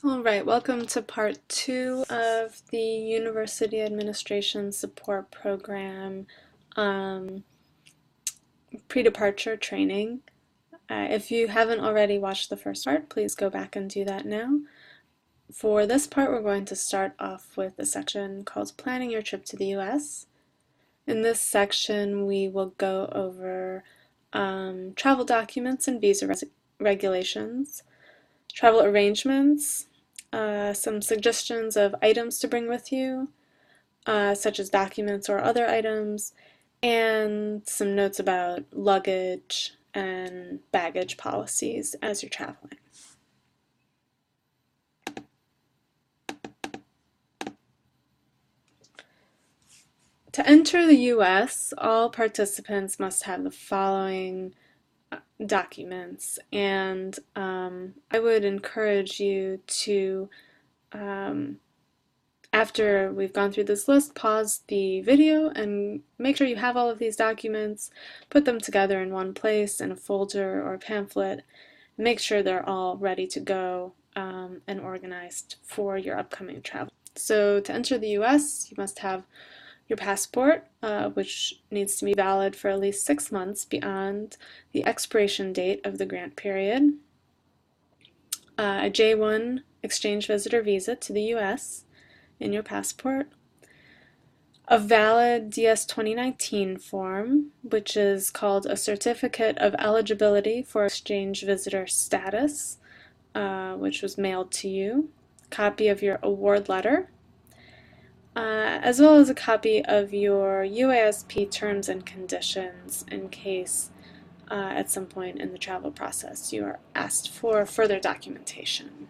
Alright, welcome to part 2 of the University Administration Support Program pre-departure training. If you haven't already watched the first part, please go back and do that now. For this part, we're going to start off with a section called Planning Your Trip to the U.S. In this section, we will go over travel documents and visa regulations, travel arrangements, some suggestions of items to bring with you, such as documents or other items, and some notes about luggage and baggage policies as you're traveling. To enter the U.S., all participants must have the following documents, and I would encourage you to, after we've gone through this list, pause the video and make sure you have all of these documents, put them together in one place in a folder or a pamphlet, and make sure they're all ready to go and organized for your upcoming travel. So to enter the U.S., you must have your passport, which needs to be valid for at least 6 months beyond the expiration date of the grant period, a J1 exchange visitor visa to the U.S. in your passport, a valid DS 2019 form, which is called a Certificate of Eligibility for Exchange Visitor Status, which was mailed to you, a copy of your award letter, as well as a copy of your UASP terms and conditions in case at some point in the travel process you are asked for further documentation.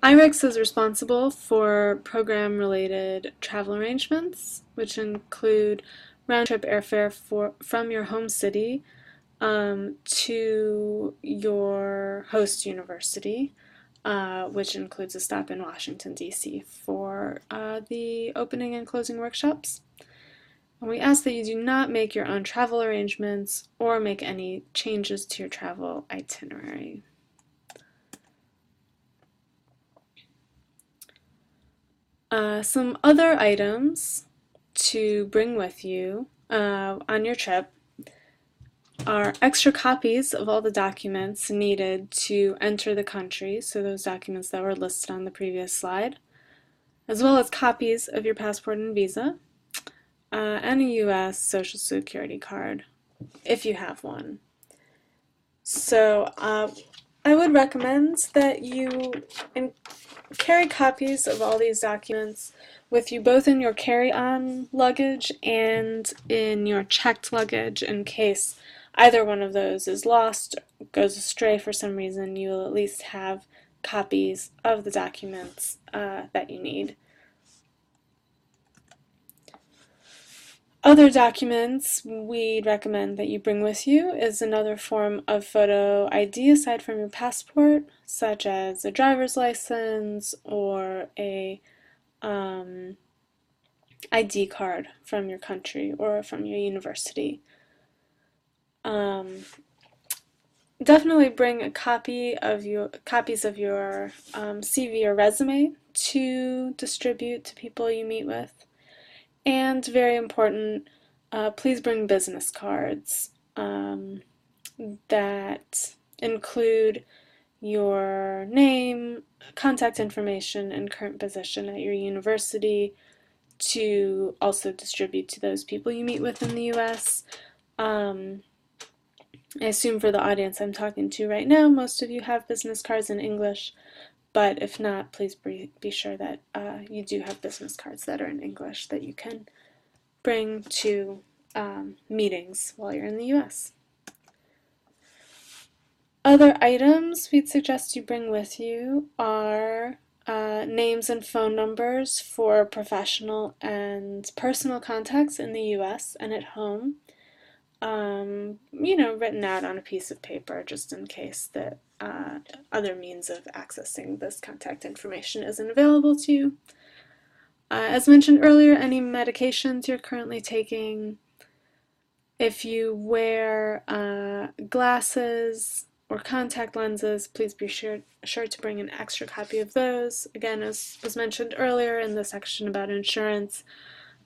IREX is responsible for program-related travel arrangements, which include round-trip airfare from your home city to your host university, which includes a stop in Washington, D.C. for the opening and closing workshops. And we ask that you do not make your own travel arrangements or make any changes to your travel itinerary. Some other items to bring with you on your trip are extra copies of all the documents needed to enter the country, so those documents that were listed on the previous slide, as well as copies of your passport and visa, and a U.S. Social Security card, if you have one. So I would recommend that you carry copies of all these documents with you both in your carry-on luggage and in your checked luggage in case either one of those is lost, goes astray for some reason. You will at least have copies of the documents that you need. Other documents we'd recommend that you bring with you is another form of photo ID aside from your passport, such as a driver's license or a ID card from your country or from your university. Definitely bring a copies of your CV or resume to distribute to people you meet with. And very important, please bring business cards that include your name, contact information, and current position at your university to also distribute to those people you meet with in the U.S. I assume for the audience I'm talking to right now, most of you have business cards in English, but if not, please be sure that you do have business cards that are in English that you can bring to meetings while you're in the U.S. Other items we'd suggest you bring with you are names and phone numbers for professional and personal contacts in the U.S. and at home. Written out on a piece of paper just in case that other means of accessing this contact information isn't available to you. As mentioned earlier, any medications you're currently taking. If you wear glasses, or contact lenses, please be sure to bring an extra copy of those. Again, as was mentioned earlier in the section about insurance,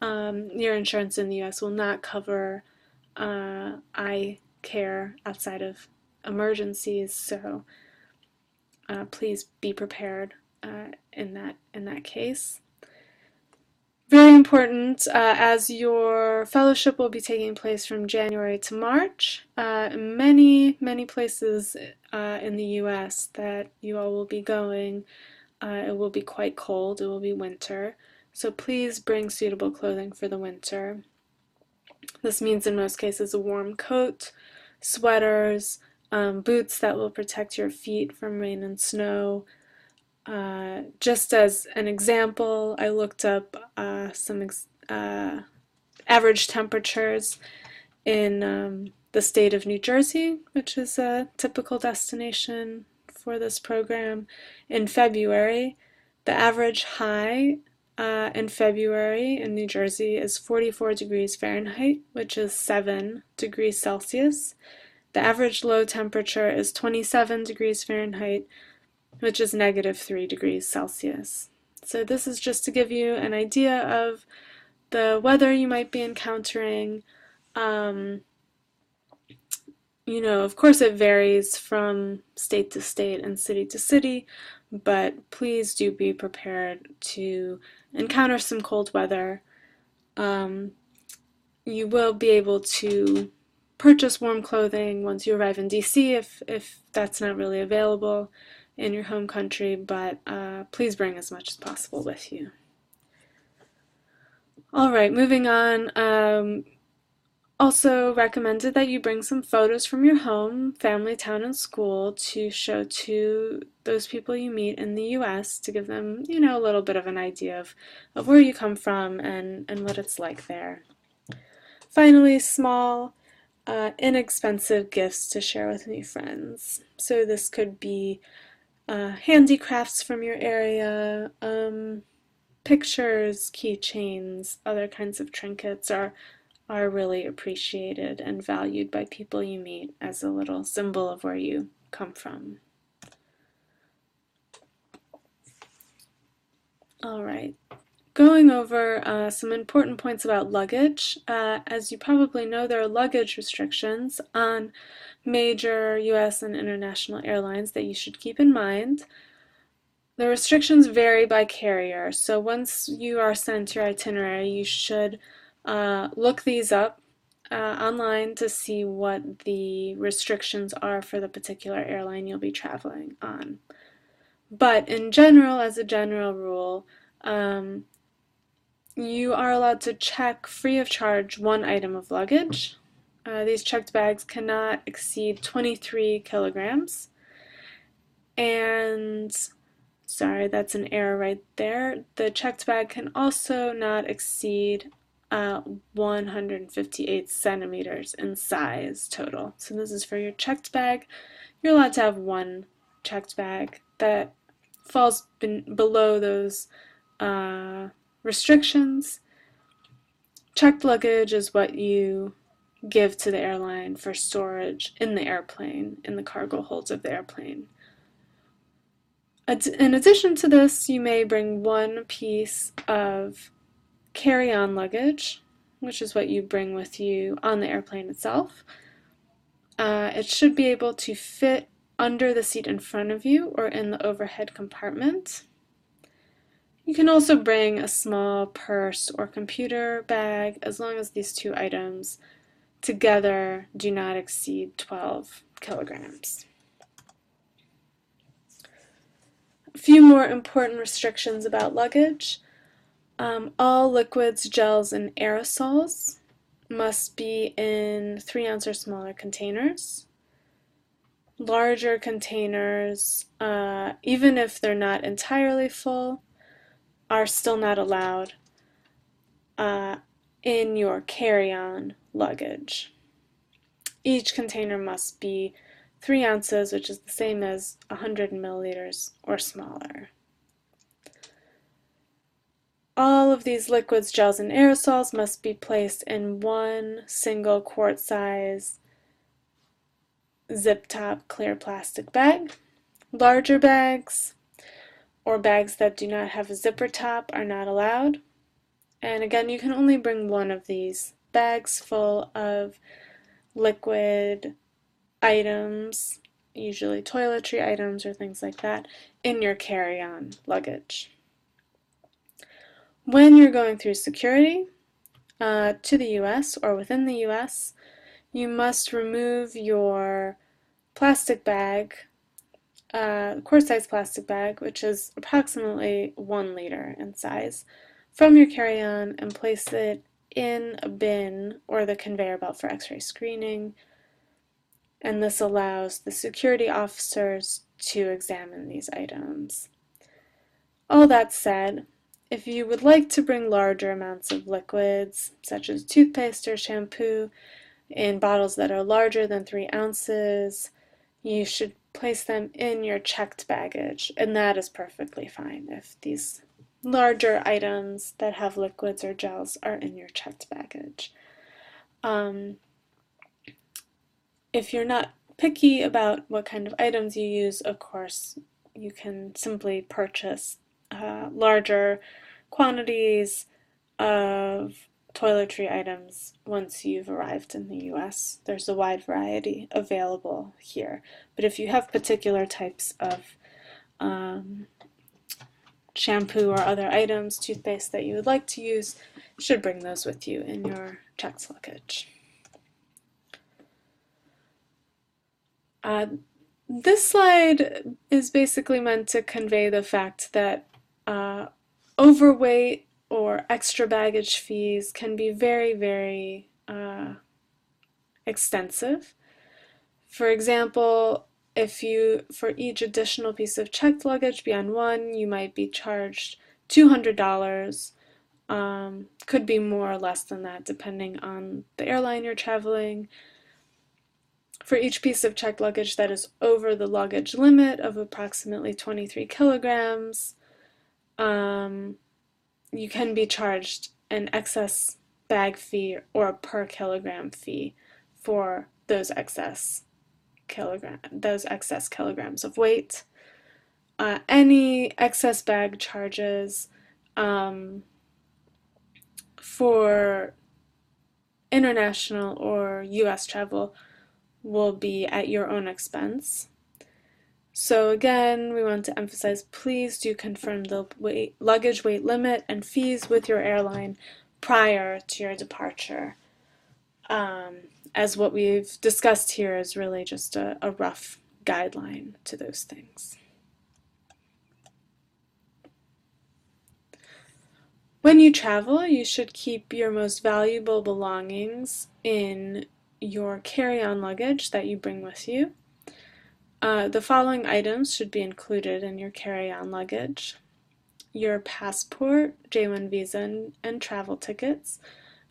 your insurance in the US will not cover eye care outside of emergencies, so please be prepared in that case. Very important, as your fellowship will be taking place from January to March. Many places in the US that you all will be going, it will be quite cold, it will be winter, so please bring suitable clothing for the winter. This means in most cases a warm coat, sweaters, boots that will protect your feet from rain and snow. Just as an example, I looked up some average temperatures in the state of New Jersey, which is a typical destination for this program. In February, the average high in February in New Jersey is 44 degrees Fahrenheit, which is 7 degrees Celsius. The average low temperature is 27 degrees Fahrenheit, which is -3 degrees Celsius. So this is just to give you an idea of the weather you might be encountering. You know, of course it varies from state to state and city to city, but please do be prepared to encounter some cold weather. You will be able to purchase warm clothing once you arrive in DC if that's not really available in your home country, but please bring as much as possible with you. All right, moving on. Also recommended that you bring some photos from your home, family, town, and school to show to those people you meet in the US to give them, you know, a little bit of an idea of where you come from and what it's like there. Finally, small, inexpensive gifts to share with new friends. So this could be handicrafts from your area, pictures, keychains, other kinds of trinkets are really appreciated and valued by people you meet as a little symbol of where you come from. All right, going over some important points about luggage. As you probably know, there are luggage restrictions on major US and international airlines that you should keep in mind. The restrictions vary by carrier, so once you are sent your itinerary, you should look these up online to see what the restrictions are for the particular airline you'll be traveling on. But in general, as a general rule, you are allowed to check free of charge one item of luggage. These checked bags cannot exceed 23 kilograms. And, sorry, that's an error right there. The checked bag can also not exceed 158 centimeters in size total. So this is for your checked bag. You're allowed to have one checked bag that falls below those restrictions. Checked luggage is what you give to the airline for storage in the airplane, in the cargo holds of the airplane. In addition to this, you may bring one piece of carry-on luggage, which is what you bring with you on the airplane itself. It should be able to fit under the seat in front of you or in the overhead compartment. You can also bring a small purse or computer bag as long as these two items together do not exceed 12 kilograms. A few more important restrictions about luggage. All liquids, gels, and aerosols must be in 3-ounce or smaller containers. Larger containers, even if they're not entirely full, are still not allowed in your carry-on luggage. Each container must be 3 ounces, which is the same as 100 milliliters or smaller. All of these liquids, gels, and aerosols must be placed in one single quart size zip top clear plastic bag. Larger bags or bags that do not have a zipper top are not allowed. And again, you can only bring one of these bags full of liquid items, usually toiletry items or things like that, in your carry-on luggage. When you're going through security to the US or within the US, you must remove your plastic bag, quart-size plastic bag, which is approximately 1 liter in size, from your carry-on and place it in a bin or the conveyor belt for x-ray screening, and this allows the security officers to examine these items. All that said, if you would like to bring larger amounts of liquids, such as toothpaste or shampoo, in bottles that are larger than 3 ounces, you should place them in your checked baggage, and that is perfectly fine if these larger items that have liquids or gels are in your checked baggage. If you're not picky about what kind of items you use, of course, you can simply purchase larger quantities of toiletry items once you've arrived in the US. There's a wide variety available here. But if you have particular types of shampoo or other items, toothpaste that you would like to use, you should bring those with you in your checked luggage. This slide is basically meant to convey the fact that overweight or extra baggage fees can be very, very extensive. For example, if you, for each additional piece of checked luggage beyond 1, you might be charged $200. Could be more or less than that depending on the airline you're traveling. For each piece of checked luggage that is over the luggage limit of approximately 23 kilograms, you can be charged an excess bag fee or a per kilogram fee for those excess kilograms of weight. Any excess bag charges for international or US travel will be at your own expense. So again, we want to emphasize, please do confirm the luggage weight limit and fees with your airline prior to your departure, as what we've discussed here is really just a rough guideline to those things. When you travel, you should keep your most valuable belongings in your carry-on luggage that you bring with you. The following items should be included in your carry-on luggage: your passport, J1 visa, and travel tickets.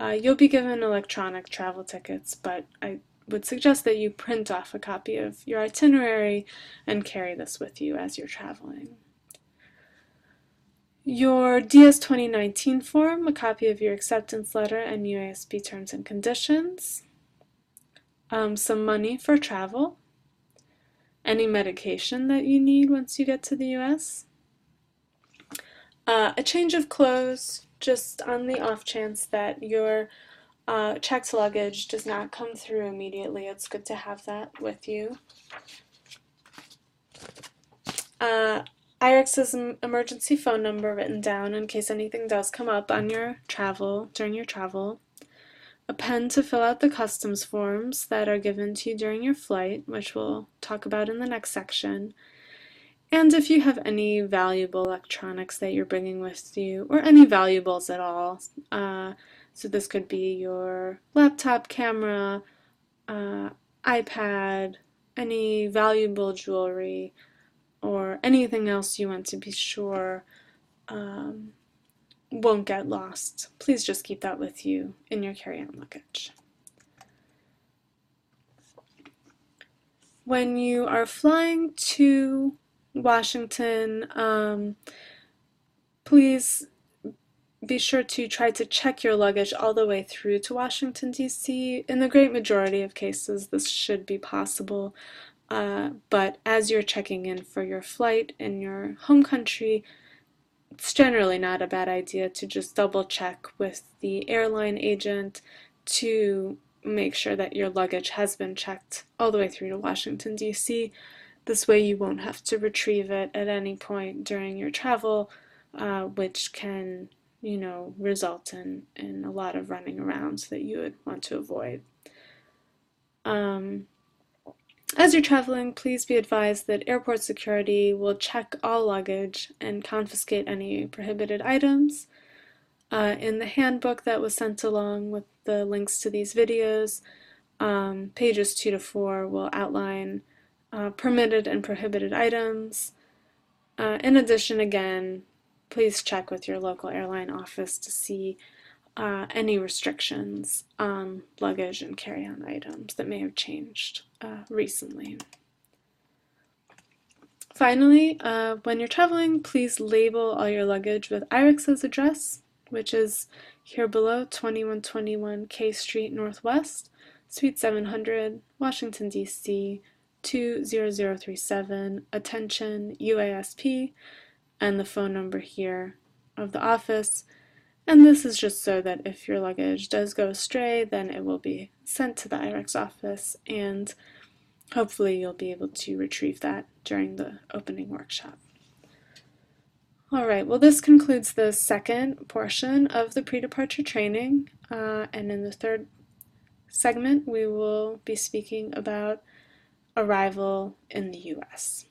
You'll be given electronic travel tickets, but I would suggest that you print off a copy of your itinerary and carry this with you as you're traveling. Your DS 2019 form, a copy of your acceptance letter and UASP terms and conditions, some money for travel, any medication that you need once you get to the US, a change of clothes just on the off chance that your checked luggage does not come through immediately. It's good to have that with you. IREX's emergency phone number written down in case anything does come up on your travel, during your travel. A pen to fill out the customs forms that are given to you during your flight, which we'll talk about in the next section. And if you have any valuable electronics that you're bringing with you, or any valuables at all, so this could be your laptop, camera, iPad, any valuable jewelry, or anything else you want to be sure won't get lost. Please just keep that with you in your carry-on luggage. When you are flying to Washington, please be sure to try to check your luggage all the way through to Washington, D.C. In the great majority of cases, this should be possible. But as you're checking in for your flight in your home country, it's generally not a bad idea to just double check with the airline agent to make sure that your luggage has been checked all the way through to Washington, D.C. This way you won't have to retrieve it at any point during your travel, which can, result in a lot of running around that you would want to avoid. As you're traveling, please be advised that airport security will check all luggage and confiscate any prohibited items. In the handbook that was sent along with the links to these videos, pages 2 to 4 will outline permitted and prohibited items. In addition, again, please check with your local airline office to see any restrictions on luggage and carry-on items that may have changed recently. Finally, when you're traveling, please label all your luggage with IREX's address, which is here below, 2121 K Street Northwest, Suite 700, Washington, D.C., 20037, attention, UASP, and the phone number here of the office. And this is just so that if your luggage does go astray, then it will be sent to the IREX office, and hopefully you'll be able to retrieve that during the opening workshop. All right, well, this concludes the second portion of the pre-departure training, and in the third segment, we will be speaking about arrival in the U.S.